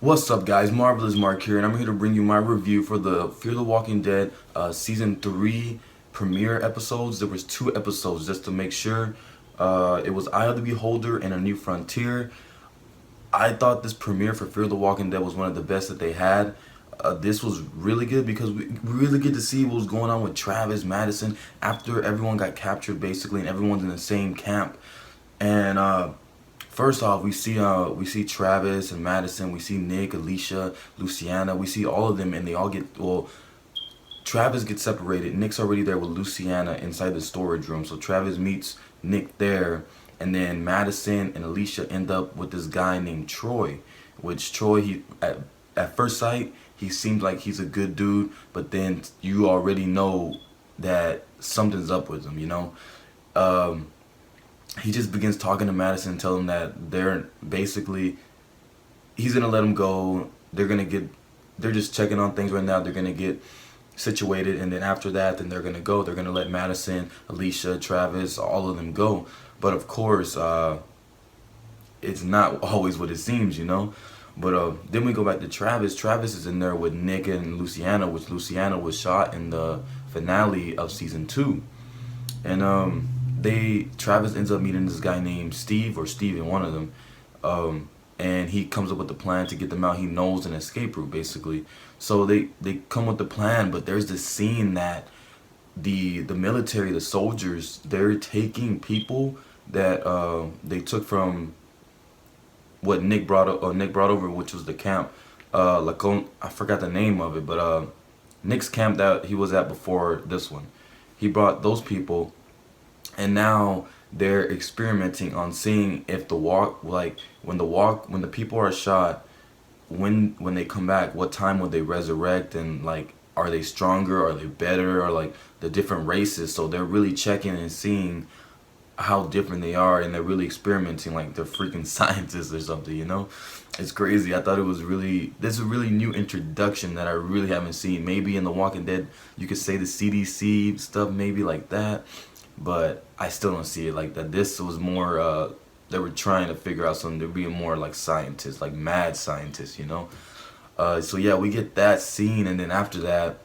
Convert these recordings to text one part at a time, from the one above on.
What's up, guys? Marvelous Mark here, and I'm here to bring you my review for the Fear the Walking Dead season 3 premiere episodes. There was 2 episodes just to make sure. It was Eye of the Beholder and A New Frontier. I thought this premiere for Fear the Walking Dead was one of the best that they had. This was really good because we really get to see what was going on with Travis Madison after everyone got captured, basically, and everyone's in the same camp. And first off, we see Travis and Madison, we see Nick, Alicia, Luciana, we see all of them, and they all get Travis gets separated. Nick's already there with Luciana inside the storage room, so Travis meets Nick there, and then Madison and Alicia end up with this guy named Troy, which Troy he at first sight he seems like he's a good dude, but then you already know that something's up with him, you know. Um, he just begins talking to Madison and telling him that they're basically he's gonna let him go. They're just checking on things right now. They're gonna get situated, and then after that, then they're gonna go. They're gonna let Madison, Alicia, Travis, all of them go. But of course, it's not always what it seems, you know. But then we go back to Travis. Travis is in there with Nick and Luciana, which Luciana was shot in the finale of season 2. And they Travis ends up meeting this guy named Steve or Steven, one of them. And he comes up with the plan to get them out. He knows an escape route, basically. So they come with the plan, but there's this scene that the military, the soldiers, they're taking people that they took from what Nick brought over, which was the camp. Lacon, I forgot the name of it, but Nick's camp that he was at before this one. He brought those people, and now they're experimenting on seeing if the walk, like when the people are shot, when they come back, what time would they resurrect, and like are they stronger, are they better, or like the different races. So they're really checking and seeing how different they are, and they're really experimenting like they're freaking scientists or something, you know. It's crazy. I thought it was really, this is a really new introduction that I really haven't seen. Maybe in The Walking Dead you could say the CDC stuff, maybe like that, but I still don't see it like that. This was more they were trying to figure out something. They're being more like scientists, like mad scientists, you know. So yeah, we get that scene, and then after that,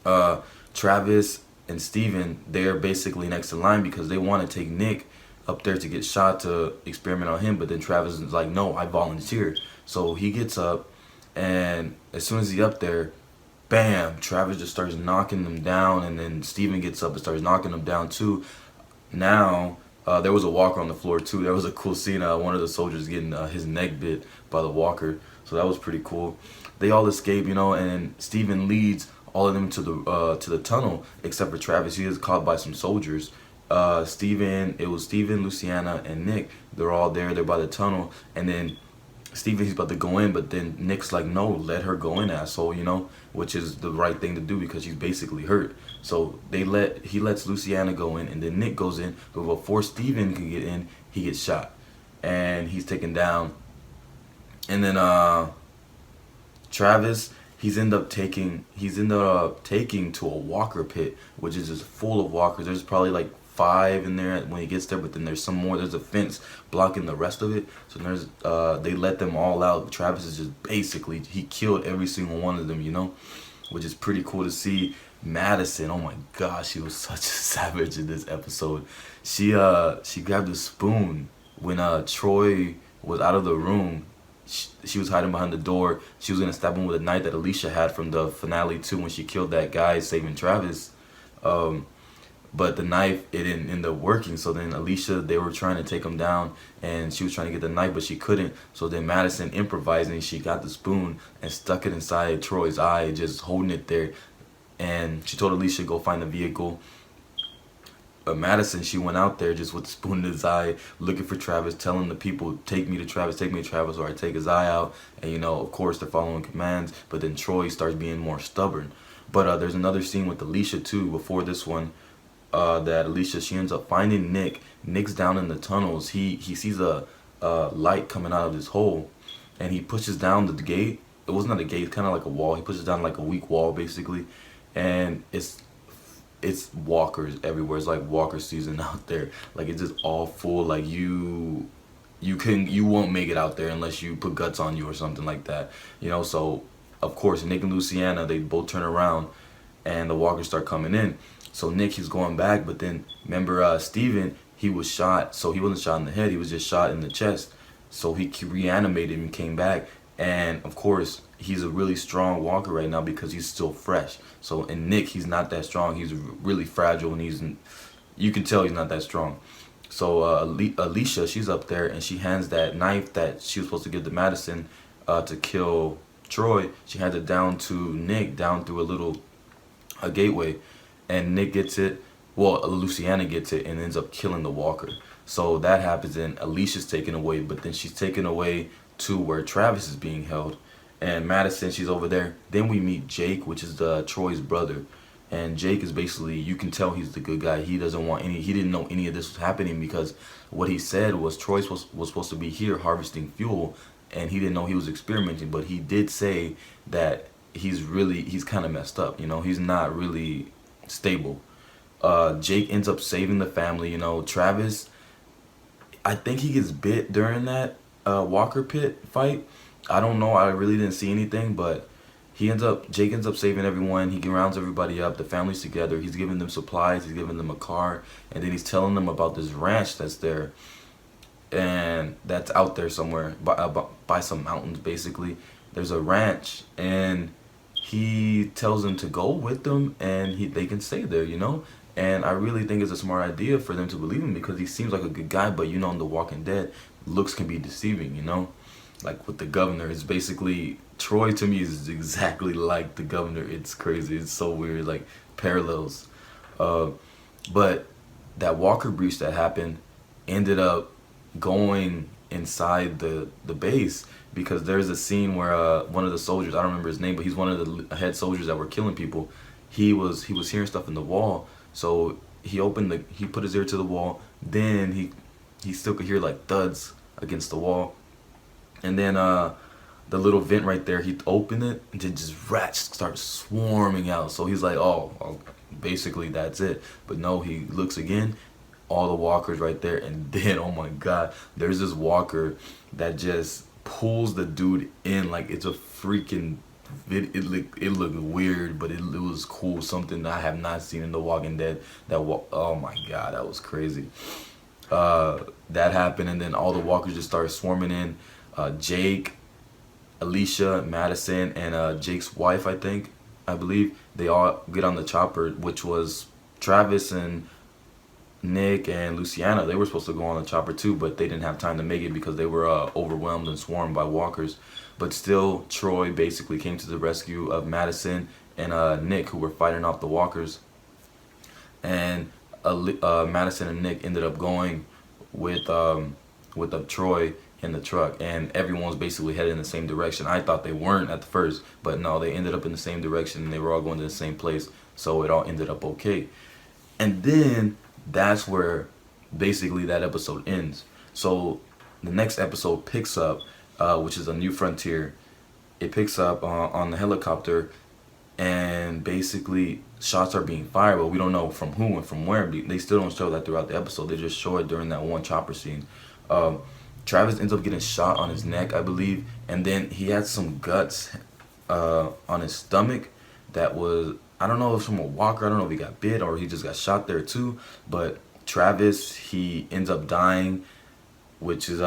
uh, Travis and Steven, they're basically next in line because they want to take Nick up there to get shot to experiment on him. But then Travis is like, no, I volunteered. So he gets up, and as soon as he's up there, bam, Travis just starts knocking them down, and then Steven gets up and starts knocking them down too. Now, there was a walker on the floor too. There was a cool scene. One of the soldiers getting his neck bit by the walker, so that was pretty cool. They all escape, you know, and Steven leads all of them to the tunnel except for Travis. He is caught by some soldiers. It was Steven, Luciana, and Nick. They're all there. They're by the tunnel, and then Steven, he's about to go in, but then Nick's like, no, let her go in, asshole, you know, which is the right thing to do because she's basically hurt. So he lets Luciana go in, and then Nick goes in, but before Steven can get in, he gets shot, and he's taken down. And then Travis, he's ended up taking to a walker pit, which is just full of walkers. There's probably like 5 in there when he gets there, but then there's some more. There's a fence blocking the rest of it. So there's they let them all out. Travis is just basically, he killed every single one of them, you know, which is pretty cool to see. Madison, oh my gosh, she was such a savage in this episode. She grabbed a spoon when Troy was out of the room. She was hiding behind the door. She was gonna stab him with a knife that Alicia had from the finale too, when she killed that guy saving Travis. Um, but the knife, it didn't end up working. So then Alicia, they were trying to take him down, and she was trying to get the knife, but she couldn't. So then Madison, improvising, she got the spoon and stuck it inside Troy's eye, just holding it there. And she told Alicia go find the vehicle. Madison, she went out there just with the spoon in his eye, looking for Travis, telling the people, take me to Travis, or I take his eye out. And you know, of course, they're following commands. But then Troy starts being more stubborn. But there's another scene with Alicia too before this one. That Alicia, she ends up finding Nick. Nick's down in the tunnels. He sees a light coming out of this hole, and he pushes down the gate. It wasn't a gate, it's kind of like a wall. He pushes down like a weak wall, basically, and it's walkers everywhere. It's like walker season out there. Like it's just all full. Like you you won't make it out there unless you put guts on you or something like that. So of course Nick and Luciana, they both turn around and the walkers start coming in. So Nick, he's going back, but then remember Steven, he was shot. So he wasn't shot in the head, he was just shot in the chest. So he reanimated and came back. And of course, he's a really strong walker right now because he's still fresh. So in Nick, he's not that strong. He's really fragile, and you can tell he's not that strong. So Alicia, she's up there, and she hands that knife that she was supposed to give to Madison to kill Troy. She hands it down to Nick, down through a gateway, and Nick gets it. Well, Luciana gets it and ends up killing the walker. So that happens, and Alicia's taken away, but then she's taken away to where Travis is being held, and Madison, she's over there. Then we meet Jake, which is Troy's brother, and Jake is basically, you can tell he's the good guy. He didn't know any of this was happening, because what he said was Troy was supposed to be here harvesting fuel, and he didn't know he was experimenting. But he did say that he's kind of messed up. He's not really stable. Jake ends up saving the family. Travis, I think he gets bit during that Walker Pit fight. I don't know, I really didn't see anything, but Jake ends up saving everyone. He rounds everybody up, the family's together, he's giving them supplies, he's giving them a car, and then he's telling them about this ranch that's there, and that's out there somewhere by some mountains. Basically, there's a ranch, and he tells them to go with them, and they can stay there. And I really think it's a smart idea for them to believe him, because he seems like a good guy. But in The Walking Dead, looks can be deceiving. Like with the governor, it's basically, Troy to me is exactly like the governor. It's crazy. It's so weird, like parallels. But that Walker breach that happened ended up going inside the base, because there's a scene where one of the soldiers, I don't remember his name, but he's one of the head soldiers that were killing people. He was hearing stuff in the wall, so he put his ear to the wall. Then he still could hear like thuds against the wall, and then the little vent right there, he opened it, and then just rats start swarming out. So he's like, oh, basically that's it. But no, he looks again, all the walkers right there, and then, oh my god, there's this walker that just pulls the dude in like it's a freaking it looked weird, but it was cool. Something that I have not seen in The Walking Dead. Oh my god, that was crazy. That happened, and then all the walkers just started swarming in. Jake, Alicia, Madison, and Jake's wife, I believe, they all get on the chopper, which was Travis and Nick and Luciana. They were supposed to go on the chopper too, but they didn't have time to make it because they were overwhelmed and swarmed by walkers. But still, Troy basically came to the rescue of Madison and Nick, who were fighting off the walkers. And Madison and Nick ended up going with Troy in the truck, and everyone was basically headed in the same direction. I thought they weren't at first, but no, they ended up in the same direction, and they were all going to the same place, so it all ended up okay. And then that's where basically that episode ends. So the next episode picks up, which is A New Frontier. It picks up on the helicopter, and basically shots are being fired, but we don't know from who and from where. They still don't show that throughout the episode. They just show it during that one chopper scene. Travis ends up getting shot on his neck, I believe, and then he had some guts on his stomach that was, I don't know if it was from a walker, I don't know if he got bit or he just got shot there too, but Travis, he ends up dying, which is,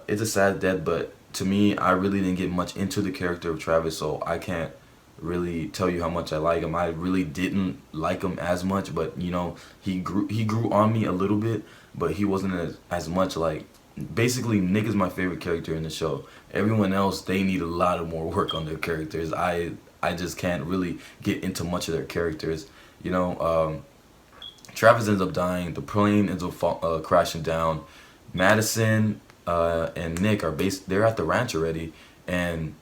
it's a sad death, but to me, I really didn't get much into the character of Travis, so I can't really tell you how much I like him. I really didn't like him as much, but he grew on me a little bit, but he wasn't as much. Like, basically Nick is my favorite character in the show. Everyone else, they need a lot of more work on their characters. I just can't really get into much of their characters. Travis ends up dying. The plane ends up crashing down. Madison and Nick they're at the ranch already, and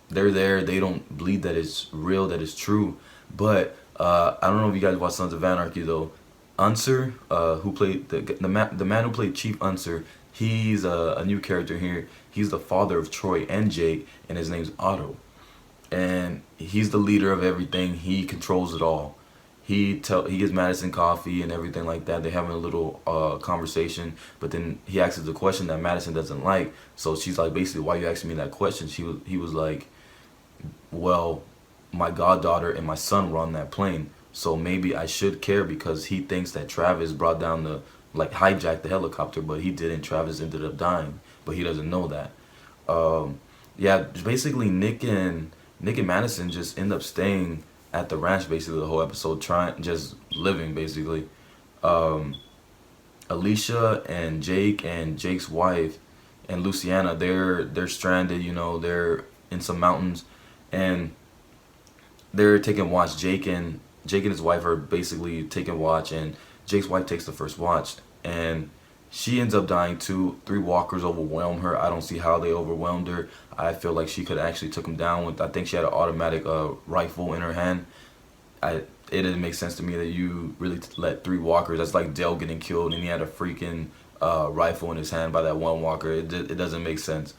they're there. They don't believe that it's real, that it's true. But I don't know if you guys watch Sons of Anarchy though. Unser, who played the man who played Chief Unser, he's a new character here. He's the father of Troy and Jake, and his name's Otto. And he's the leader of everything. He controls it all. he gives Madison coffee and everything like that. They're having a little conversation, but then he asks the question that Madison doesn't like. So she's like, basically, why you asking me that question? He was like, well, my goddaughter and my son were on that plane, so maybe I should care because he thinks that Travis brought down the like hijacked the helicopter, but he didn't. Travis ended up dying, but he doesn't know that. Yeah, basically Nick and Madison just end up staying at the ranch basically the whole episode, trying just living basically. Um, Alicia and Jake's wife and Luciana, they're stranded. You know, they're in some mountains, and they're taking watch. Jake and his wife are basically taking watch, and Jake's wife takes the first watch, and she ends up dying too. Three walkers overwhelm her. I don't see how they overwhelmed her. I feel like she could have actually took him down with. I think she had an automatic rifle in her hand. It didn't make sense to me that you really let three walkers. That's like Dale getting killed, and he had a freaking rifle in his hand by that one walker. It doesn't make sense.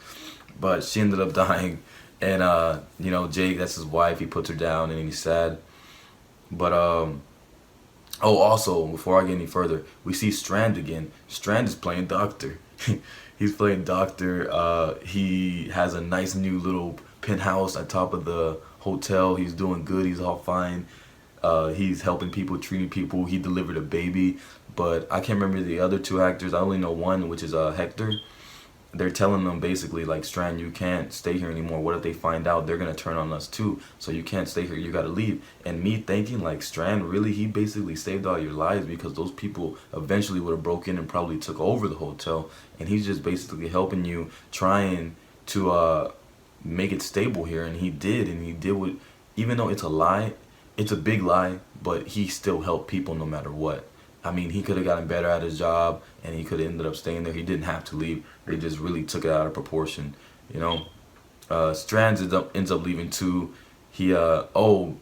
But she ended up dying, and you know, Jake, that's his wife. He puts her down, and he's sad. But oh, also, before I get any further, we see Strand again. Strand is playing Doctor. He's playing Doctor. He has a nice new little penthouse at top of the hotel. He's doing good. He's all fine. He's helping people, treating people. He delivered a baby. But I can't remember the other two actors. I only know one, which is Hector. They're telling them basically like, Strand, you can't stay here anymore. What if they find out? They're gonna turn on us too. So you can't stay here. You gotta leave. And me thinking like, Strand, really, he basically saved all your lives, because those people eventually would have broke in and probably took over the hotel. And he's just basically helping you, trying to make it stable here. And he did. And he did what, even though it's a lie, it's a big lie, but he still helped people no matter what. I mean, he could have gotten better at his job, and he could have ended up staying there. He didn't have to leave. They just really took it out of proportion, you know. Strands ends up leaving too. He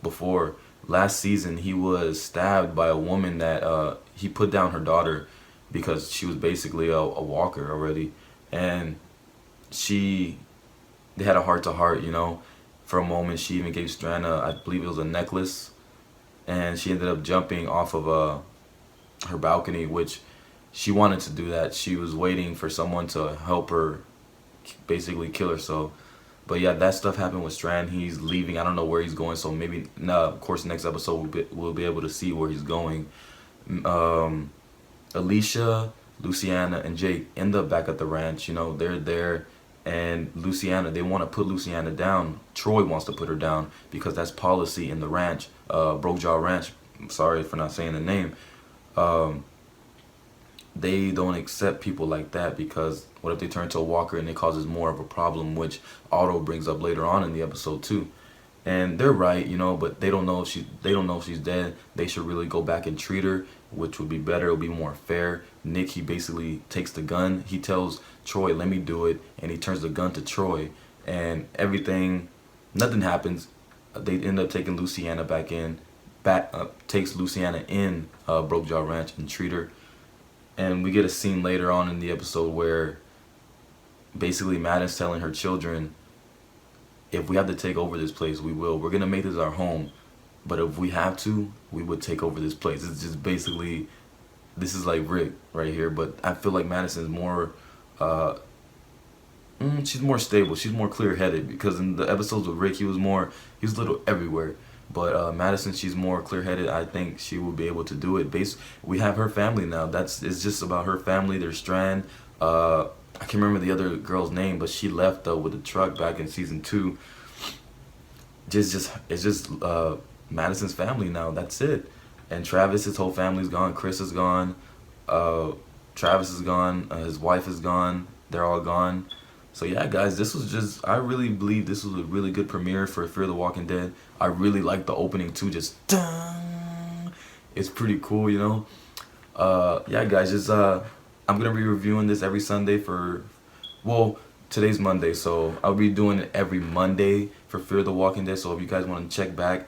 before last season, he was stabbed by a woman that he put down her daughter because she was basically a walker already, and they had a heart to heart, you know. For a moment, she even gave Strand I believe it was a necklace, and she ended up jumping off of her balcony, which she wanted to do that. She was waiting for someone to help her basically kill herself. But yeah, that stuff happened with Strand. He's leaving. I don't know where he's going, so maybe, of course, next episode we'll be able to see where he's going. Alicia, Luciana, and Jake end up back at the ranch. You know, they're there, and Luciana, they want to put Luciana down. Troy wants to put her down because that's policy in the ranch, Brokejaw Ranch. I'm sorry for not saying the name. They don't accept people like that, because what if they turn to a walker and it causes more of a problem, which Otto brings up later on in the episode too. And they're right, you know, but they don't know if she's dead. They should really go back and treat her, which would be better. It would be more fair. Nick, he basically takes the gun. He tells Troy, let me do it, and he turns the gun to Troy, and nothing happens. They end up taking Luciana takes Luciana in Brokejaw Ranch and treat her. And we get a scene later on in the episode where basically Madden's telling her children, if we have to take over this place, we will. We're going to make this our home. But if we have to, we would take over this place. It's just basically, this is like Rick right here. But I feel like Madison's more, she's more stable. She's more clear-headed, because in the episodes with Rick, he was a little everywhere. But Madison, she's more clear-headed. I think she will be able to do it. We have her family now. It's just about her family. There's Strand. I can't remember the other girl's name, but she left with the truck back in season 2. It's just Madison's family now. That's it. And Travis, his whole family's gone. Chris is gone. Travis is gone. His wife is gone. They're all gone. So yeah, guys, I really believe this was a really good premiere for Fear the Walking Dead. I really like the opening too, just dun! It's pretty cool, you know. Yeah, guys, I'm gonna be reviewing this every Sunday today's Monday, so I'll be doing it every Monday for Fear the Walking Dead. So if you guys want to check back,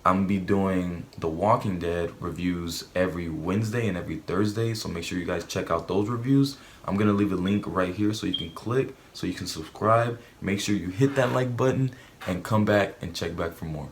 I'm gonna be doing The Walking Dead reviews every Wednesday and every Thursday, so make sure you guys check out those reviews. I'm gonna leave a link right here so you can click, so you can subscribe. Make sure you hit that like button and come back and check back for more.